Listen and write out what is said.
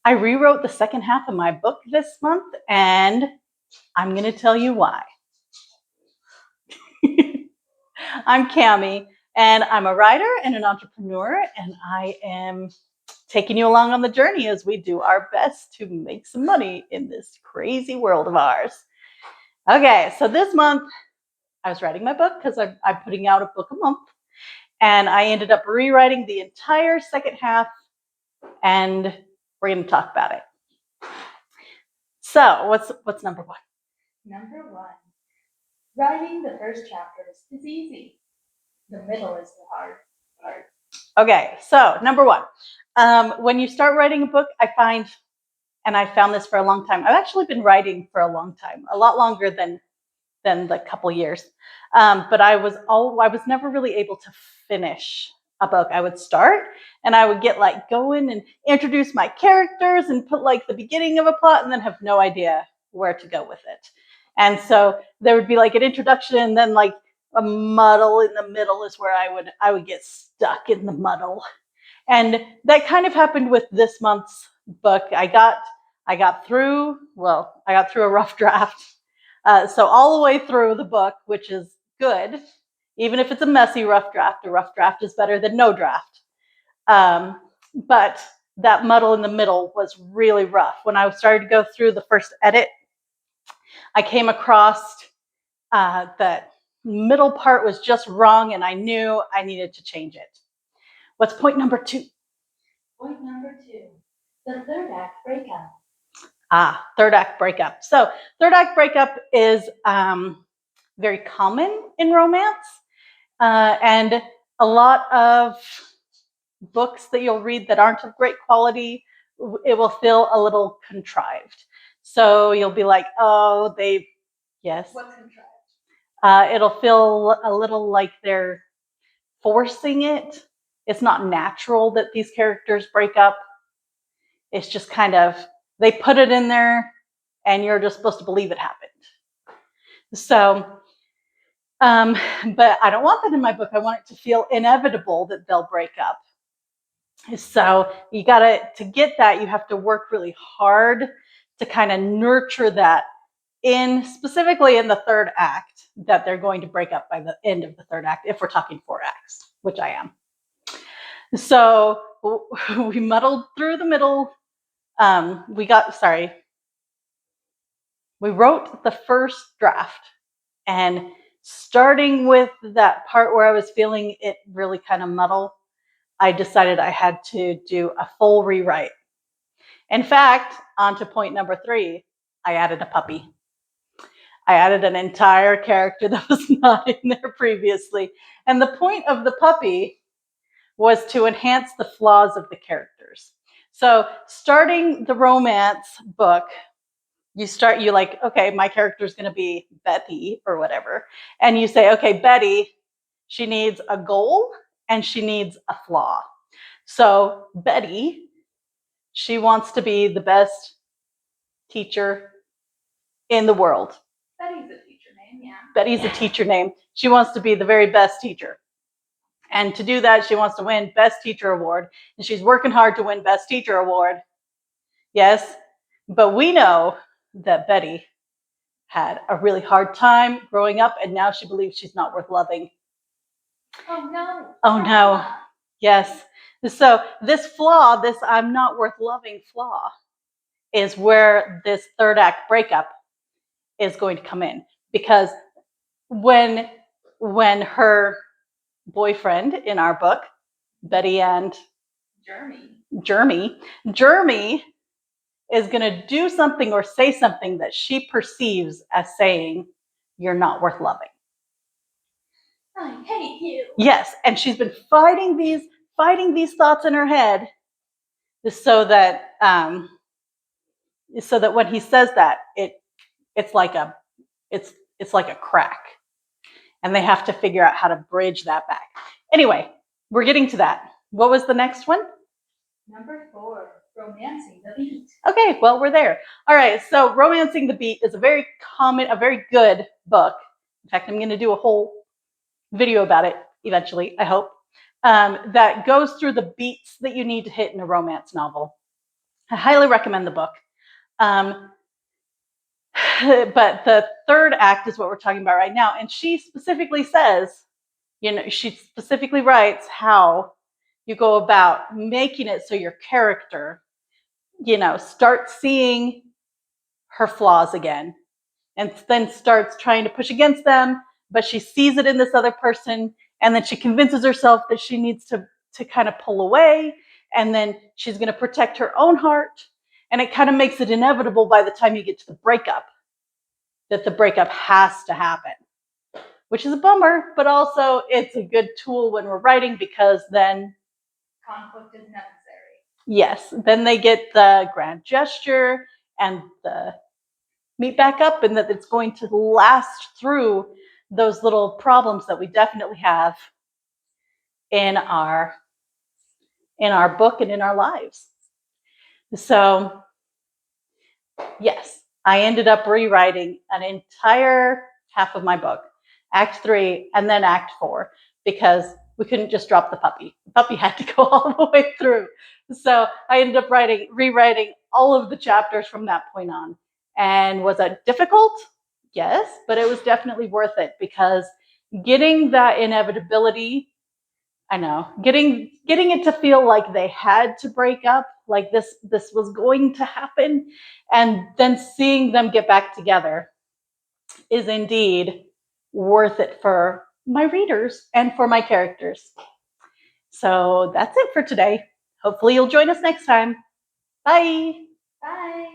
I rewrote the second half of my book this month, and I'm going to tell you why. I'm Cami, and I'm a writer and an entrepreneur, and I am taking you along on the journey as we do our best to make some money in this crazy world of ours. Okay, so this month I was writing my book because I'm putting out a book a month, and I ended up rewriting the entire second half, and we're going to talk about it. So, what's number one? Number one, writing the first chapters is easy. The middle is the hard part. Okay, so number one, when you start writing a book, I find, and I found this for a long time. I've actually been writing for a long time, a lot longer than the couple years. But I was never really able to finish a book. I would start and I would get like going and introduce my characters and put like the beginning of a plot and then have no idea where to go with it. And so there would be like an introduction and then like a muddle in the middle is where I would get stuck in the muddle. And that kind of happened with this month's book. I got through a rough draft. So all the way through the book, which is good, even if it's a messy rough draft is better than no draft. But that muddle in the middle was really rough. When I started to go through the first edit, I came across that middle part was just wrong, and I knew I needed to change it. What's point number two? Point number two, the third act breakup. Third act breakup. So third act breakup is very common in romance. And a lot of books that you'll read that aren't of great quality, it will feel a little contrived. So you'll be like, oh, yes. What's contrived? It'll feel a little like they're forcing it. It's not natural that these characters break up. It's just kind of, they put it in there and you're just supposed to believe it happened. So, but I don't want that in my book. I want it to feel inevitable that they'll break up. So to get that, you have to work really hard to kind of nurture that specifically in the third act, that they're going to break up by the end of the third act, if we're talking 4 acts, which I am. So we muddled through the middle. We wrote the first draft, and starting with that part where I was feeling it really kind of muddle, I decided I had to do a full rewrite. In fact, on to point number 3, I added a puppy. I added an entire character that was not in there previously. And the point of the puppy was to enhance the flaws of the characters. So starting the romance book, you like, okay, my character is going to be Betty or whatever. And you say, okay, Betty, she needs a goal and she needs a flaw. So Betty, she wants to be the best teacher in the world. Betty's a teacher name, yeah. Betty's a teacher name. She wants to be the very best teacher. And to do that, she wants to win Best Teacher Award. And she's working hard to win Best Teacher Award. Yes, but we know that Betty had a really hard time growing up, and now she believes she's not worth loving. Oh no. Oh no. Yes. So this flaw, this I'm not worth loving flaw, is where this third act breakup is going to come in. Because when her boyfriend in our book, Betty and Jeremy is going to do something or say something that she perceives as saying, you're not worth loving. I hate you. Yes, and she's been fighting these thoughts in her head so that when he says that, it's like a crack. And they have to figure out how to bridge that back. Anyway, we're getting to that. What was the next one? Number 4, Romancing the Beat. Okay, well, we're there. All right, so Romancing the Beat is a very good book. In fact, I'm going to do a whole video about it eventually, I hope, that goes through the beats that you need to hit in a romance novel. I highly recommend the book. But the third act is what we're talking about right now. And she specifically says, she specifically writes how you go about making it so your character, starts seeing her flaws again and then starts trying to push against them, but she sees it in this other person, and then she convinces herself that she needs to kind of pull away, and then she's going to protect her own heart, and it kind of makes it inevitable by the time you get to the breakup that the breakup has to happen, which is a bummer, but also it's a good tool when we're writing, because then conflict is necessary. Yes, then they get the grand gesture and the meet back up, and that it's going to last through those little problems that we definitely have in our book and in our lives. So yes, I ended up rewriting an entire half of my book, Act 3 and then Act 4, because we couldn't just drop the puppy. The puppy had to go all the way through. So I ended up rewriting all of the chapters from that point on. And was it difficult? Yes, but it was definitely worth it, because getting that inevitability, I know, getting it to feel like they had to break up, like this was going to happen, and then seeing them get back together is indeed worth it for my readers and for my characters. So that's it for today. Hopefully you'll join us next time. Bye. Bye.